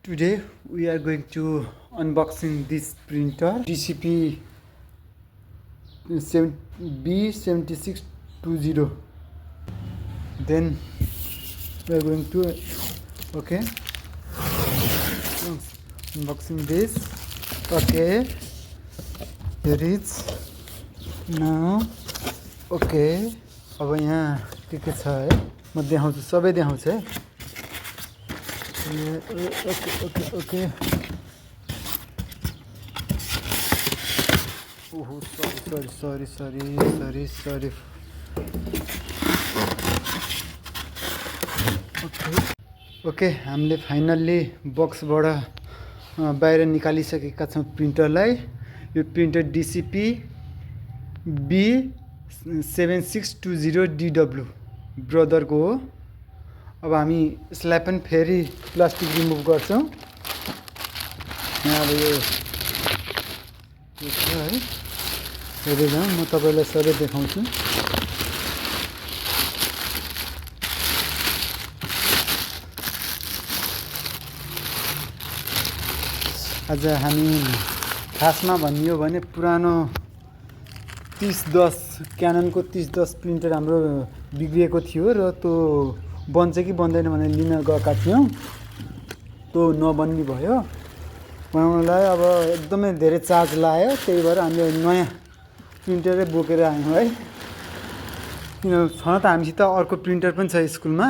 Today we are going to unboxing this printer DCP B7620. Then we are going to unboxing this. Okay, here is now. Okay, अब यहाँ के छ है म देखाउँछु सबै देखाउँछु है ओके ओहो सरी ओके हामीले फाइनल्ली बक्सबाट बाहिर निकालिसकेका छौँ प्रिन्टरलाई। यो प्रिन्टर DCP B7620DW ब्रदरको हो। अब हामी यसलाई पनि फेरि प्लास्टिक रिमुभ गर्छौँ। यहाँ अब यो छ है, हेरेर म तपाईँलाई सबै देखाउँछु। आज हामी खासमा भनियो भने पुरानो 3010 क्याननको 3010 प्रिन्टर हाम्रो बिग्रिएको थियो र त्यो बन्छ कि बन्दैन भनेर लिन गएका थियौँ। त्यो नबन्ने भयो, बनाउनलाई अब एकदमै धेरै चार्ज लाग्यो। त्यही भएर हामीले नयाँ प्रिन्टरै बोकेर आयौँ है। किन छन त हामीसित अर्को प्रिन्टर पनि छ स्कुलमा।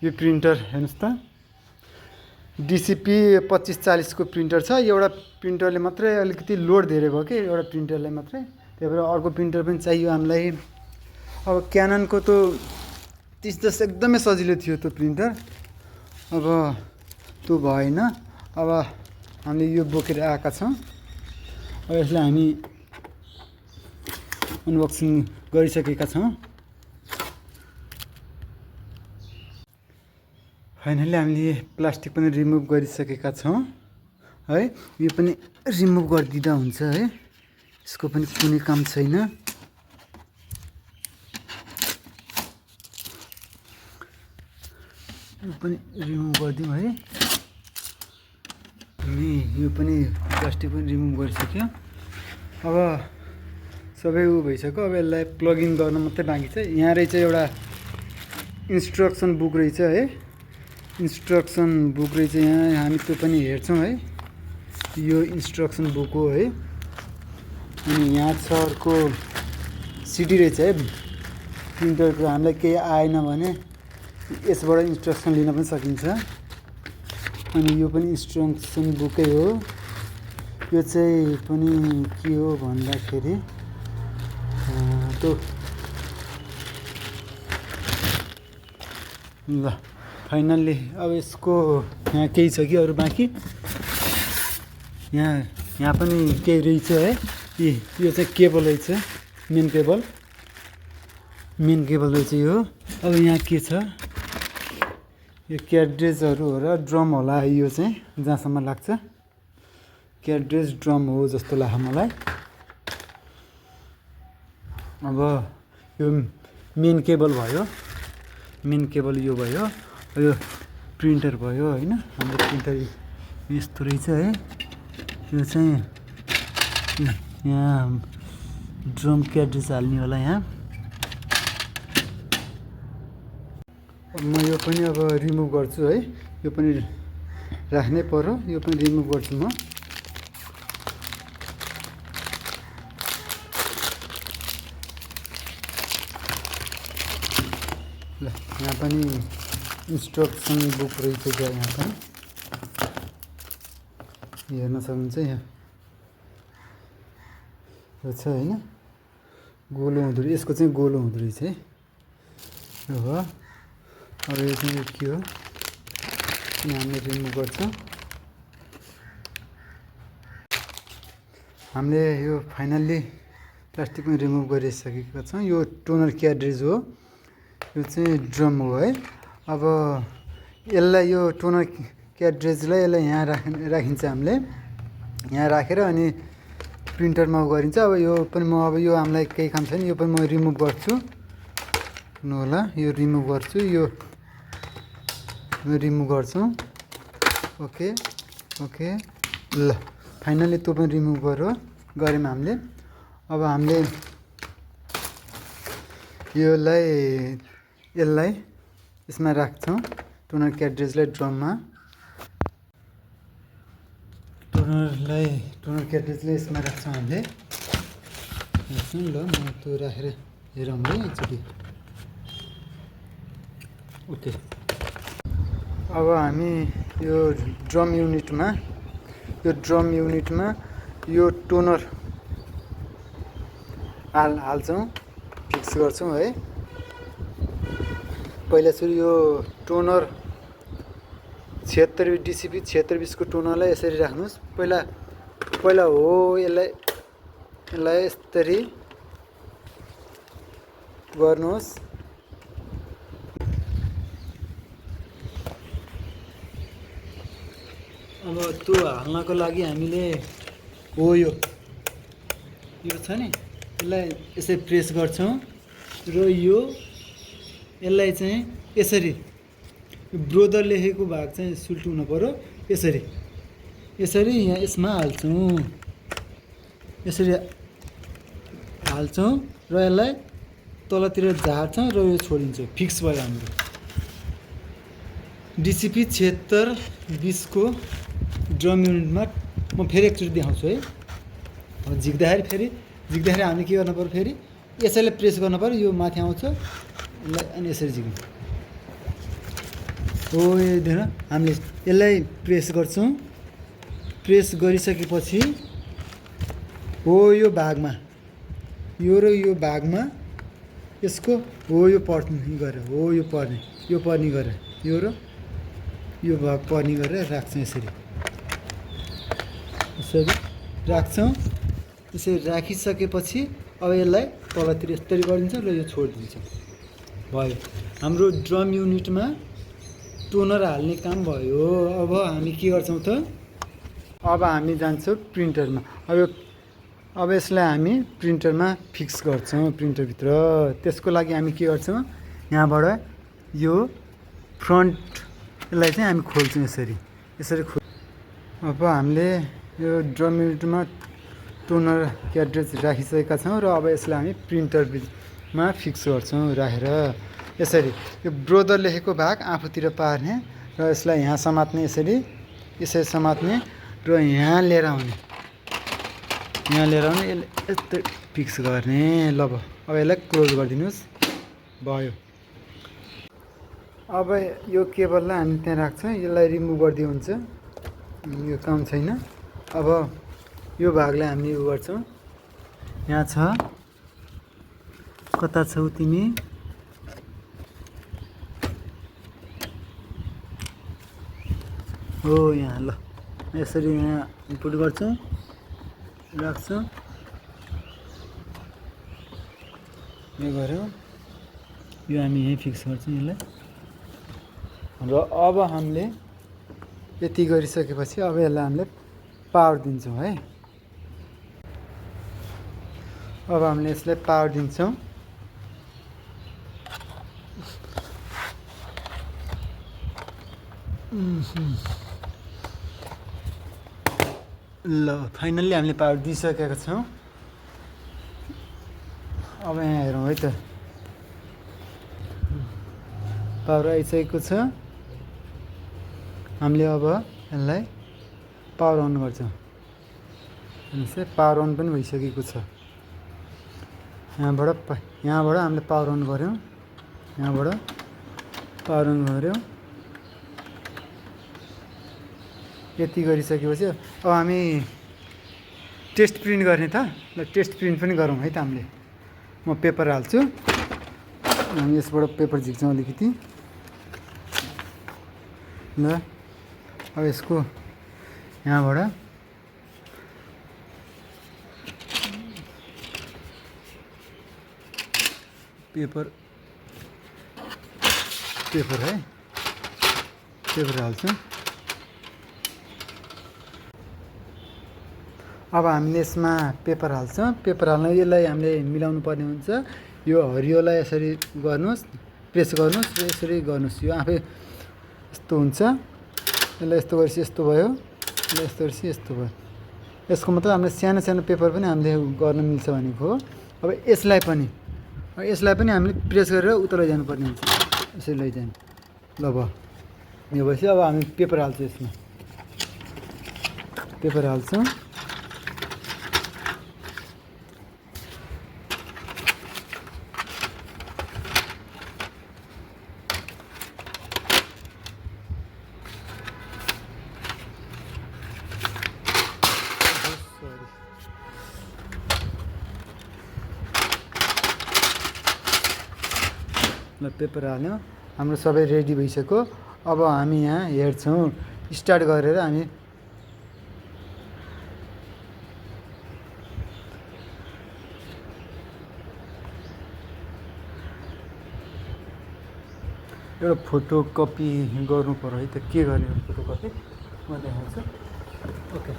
यो प्रिन्टर हेर्नुहोस् त, DCP 2540 को प्रिन्टर छ। एउटा प्रिन्टरले मात्रै अलिकति लोड धेरै भयो कि एउटा प्रिन्टरलाई मात्रै, त्यही भएर अर्को प्रिन्टर पनि चाहियो हामीलाई। अब क्याननको त 3010 एकदमै सजिलो थियो त्यो प्रिन्टर, अब त्यो भएन। अब हामीले यो बोकेर आएका छौँ। अब यसलाई हामी अनबक्सिङ गरिसकेका छौँ। फाइनली हामीले प्लास्टिक पनि रिमुभ गरिसकेका छौँ है। यो पनि रिमुभ गरिदिँदा हुन्छ है, यसको पनि कुनै काम छैन। यो पनि रिमुभ गरिदिउँ है। हामी यो पनि प्लास्टिक पनि रिमुभ गरिसक्यो। अब सबै भइसक्यो। अब यसलाई प्लगइन गर्न मात्रै बाँकी छ। यहाँ रहेछ एउटा इन्स्ट्रक्सन बुक रहेछ है, इन्स्ट्रक्सन बुक रहेछ यहाँ। हामी त्यो पनि हेर्छौँ है। यो इन्स्ट्रक्सन बुक हो है। अनि यहाँ छ अर्को CD रहेछ है प्रिन्टरको। हामीलाई केही आएन भने यसबाट इन्स्ट्रक्सन लिन पनि सकिन्छ। अनि यो पनि इन्स्ट्रक्सन बुकै हो। यो चाहिँ पनि के हो भन्दाखेरि त्यो ल फाइनल्ली अब यसको यहाँ केही छ कि अरू बाँकी। यहाँ पनि केही रहेछ है। यो चाहिँ केबल रहेछ, मेन केबल रहेछ यो। अब यहाँ के छ, यो क्याड्रेजहरू हो र ड्रम होला यो चाहिँ, जहाँसम्म लाग्छ क्याड्रेज ड्रम हो जस्तो लाग्छ मलाई। अब यो मेन केबल भयो, मेन केबल यो भयो। यो प्रिन्टर भयो होइन। हाम्रो प्रिन्टर यस्तो रहेछ है। यो चाहिँ यहाँ ड्रम क्याड्रेज हाल्ने होला यहाँ। म यो पनि अब रिमुभ गर्छु है। यो पनि राख्नै पर्यो, यो पनि रिमुभ गर्छु म। ल यहाँ पनि इन्स्ट्रक्सन बुक रहेछ क्या, यहाँ पनि हेर्न सक्नुहुन्छ। यहाँ यो छ होइन, गोलो हुँदो रहेछ, यसको चाहिँ गोलो हुँदो रहेछ है। यो हो। अब यो चाहिँ के हो, हामीले रिमुभ गर्छौँ। हामीले यो फाइनल्ली प्लास्टिकमा रिमुभ गरिसकेका छौँ। यो टोनर क्याड्रेज हो, यो चाहिँ ड्रम हो है। अब यसलाई यो टोनर क्याड्रेजलाई यसलाई यहाँ राखिन्छ हामीले। यहाँ राखेर अनि प्रिन्टरमा गरिन्छ। अब यो पनि म अब यो हामीलाई केही काम छैन, यो पनि म रिमुभ गर्छु। हुनु होला, यो रिमुभ गर्छु। यो रिमुभ गर्छौँ। ओके ओके ल फाइनली त्यो पनि रिमुभ गऱ्यौँ हामीले। अब हामीले यसलाई यसमा राख्छौँ, टोनर क्याट्रिजलाई ड्रममा, टोनर क्याट्रिजलाई यसमा राख्छौँ हामीले। ल म त्यो राखेर हेरौँ है एकचोटि। ओके अब हामी यो ड्रम युनिटमा यो टोनर हाल्छौँ, फिक्स गर्छौँ है। पहिला सुरु यो टोनर 76 डिसिपी 76 को टोनरलाई यसरी राख्नुहोस्। पहिला हो यसलाई यसरी गर्नुहोस्। अब त्यो हाल्नको लागि हामीले हो यो छ नि, यसलाई यसरी प्रेस गर्छौँ र यसलाई चाहिँ यसरी ब्रोदर लेखेको भाग चाहिँ सुल्टुनु पर्यो। यसरी यहाँ यसमा हाल्छौँ, यसरी हाल्छौँ र यसलाई तलतिर झार्छौँ र यो छोडिन्छौँ। फिक्स भयो हाम्रो डिसिपी 76-20 को ड्रम युनिटमा। म फेरि एकचोटि देखाउँछु है। अब झिक्दाखेरि हामीले के गर्नु पर्यो, फेरि यसैले प्रेस गर्नु पर्यो, यो माथि आउँछ अनि यसरी झिक्नु हो। यो देख्नु हामीले यसलाई प्रेस गर्छौँ। प्रेस गरिसकेपछि हो यो भागमा, यो र यो भागमा यसको हो यो पर्ने गरेर, हो यो पर्ने गरेर, यो र यो भाग पर्ने गरेर राख्छौँ। यसरी राख्छौँ। यसरी राखिसकेपछि अब यसलाई तलतिर यसरी गरिदिन्छ र यो छोडिदिन्छ। भयो हाम्रो ड्रम युनिटमा टोनर हाल्ने काम भयो। अब हामी के गर्छौँ त, अब हामी जान्छौँ प्रिन्टरमा। अब यसलाई हामी प्रिन्टरमा फिक्स गर्छौँ, प्रिन्टरभित्र। त्यसको लागि हामी के गर्छौँ, यहाँबाट यो फ्रन्टलाई चाहिँ हामी खोल्छौँ यसरी। अब हामीले यो ड्रम युनिटमा टोनर क्याट्रिज राखिसकेका छौँ र अब यसलाई हामी प्रिन्टरमा फिक्स गर्छौँ राखेर। यसरी यो ब्रोदर लेखेको भाग आफूतिर पार्ने र यसलाई यहाँ समात्ने, यसरी समात्ने र यहाँ लिएर आउने, यसलाई यस्तो फिक्स गर्ने। ल अब यसलाई क्लोज गरिदिनुहोस्। भयो। अब यो केबललाई हामी त्यहाँ राख्छौँ, यसलाई रिमुभ गरिदियो हुन्छ, यो काम छैन। अब यो भागलाई हामी यो गर्छौँ। यहाँ छ, कता छौ तिमी, हो यहाँ। ल यसरी यहाँ इनपुट गर्छौँ, राख्छौँ, यो गऱ्यौँ। यो हामी यहीँ फिक्स गर्छौँ यसलाई। र अब हामीले यति गरिसकेपछि अब यसलाई हामीले पावर दिन्छौँ है। अब हामीले यसलाई पावर दिन्छौँ। ल फाइनल्ली हामीले पावर दिइसकेका छौँ। अब यहाँ हेरौँ है त, पावर आइसकेको छ। हामीले अब यसलाई पावर अन गर्छौँ। पावर अन पनि भइसकेको छ। यहाँबाट हामीले पावर अन गऱ्यौँ, यहाँबाट पावर अन गऱ्यौँ। यति गरिसकेपछि अब हामी टेस्ट प्रिन्ट गर्ने त। ल टेस्ट प्रिन्ट पनि गरौँ है त हामीले। म पेपर हाल्छु, हामी यसबाट पेपर झिक्छौँ अलिकति। ल अब यसको यहाँबाट पेपर है, पेपर हाल्छौँ। अब हामीले यसमा पेपर हाल्छौँ। पेपर हाल्न यसलाई हामीले मिलाउनु पर्ने हुन्छ। यो हरियोलाई यसरी गर्नुहोस्, प्रेस गर्नुहोस् र यसरी गर्नुहोस्। यो आफै यस्तो हुन्छ। यसलाई यस्तो गरेपछि यस्तो भयो, यसलाई यस्तो गरेपछि यस्तो भयो। यसको मतलब हामीले सानो सानो पेपर पनि हामीले गर्न मिल्छ भनेको हो। अब यसलाई पनि हामीले प्रेस गरेर उता लैजानुपर्ने हुन्छ, यसरी लैजाने। ल भयो, यो भएपछि अब हामी पेपर हाल्छौँ, यसमा पेपर हाल्छौँ। ल पेपर हाल्यो, हाम्रो सबै रेडी भइसक्यो। अब हामी यहाँ हेर्छौँ, स्टार्ट गरेर हामी एउटा फोटोकपी गर्नु पर्यो है त। के गर्ने हो फोटोकपी म देखाउँछु। ओके,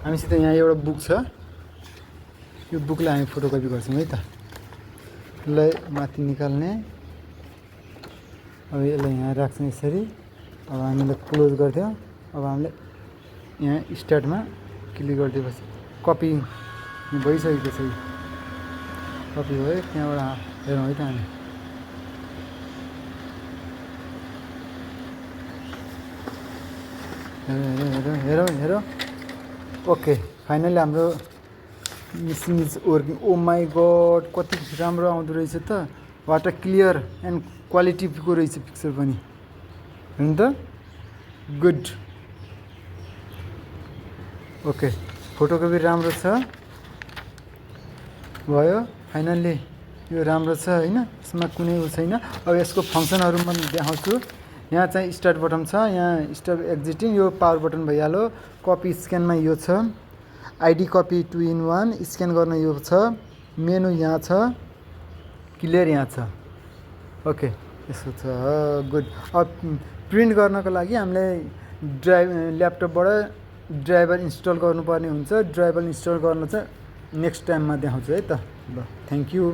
हामीसित यहाँ एउटा बुक छ, यो बुकलाई हामी फोटोकपी गर्छौँ है त। ल माथि निकाल्ने, अब यसलाई यहाँ राख्छौँ यसरी। अब हामीले क्लोज गरिदियौँ। अब हामीले यहाँ स्टार्टमा क्लिक गरिदिएपछि कपी भइसकेको छ। कपी भयो, त्यहाँबाट हेरौँ है त हामी। हेरौँ। ओके, फाइनली हाम्रो missing is working. Oh my God, कति राम्रो आउँदो रहेछ त। वाट अ क्लियर एन्ड क्वालिटीको रहेछ पिक्चर पनि, होइन त। गुड। ओके, फोटोकपी राम्रो छ, भयो फाइनल्ली। यो राम्रो छ होइन, यसमा कुनै उ छैन। अब यसको फङ्सनहरू म देखाउँछु। यहाँ चाहिँ स्टार्ट बटन छ, यहाँ स्टप एक्जिटिङ, यो पावर बटन भइहाल्यो। कपी स्क्यानमा यो छ, आइडी कपी 2 in 1, स्क्यान गर्न यो छ। मेनु यहाँ छ, क्लियर यहाँ छ। ओके, यसो छ, गुड। अब प्रिन्ट गर्नको लागि हामीले ल्यापटपबाट ड्राइभर इन्स्टल गर्नुपर्ने हुन्छ। ड्राइभर इन्स्टल गर्न चाहिँ नेक्स्ट टाइममा देखाउँछु है त। ल, थ्याङ्क यू।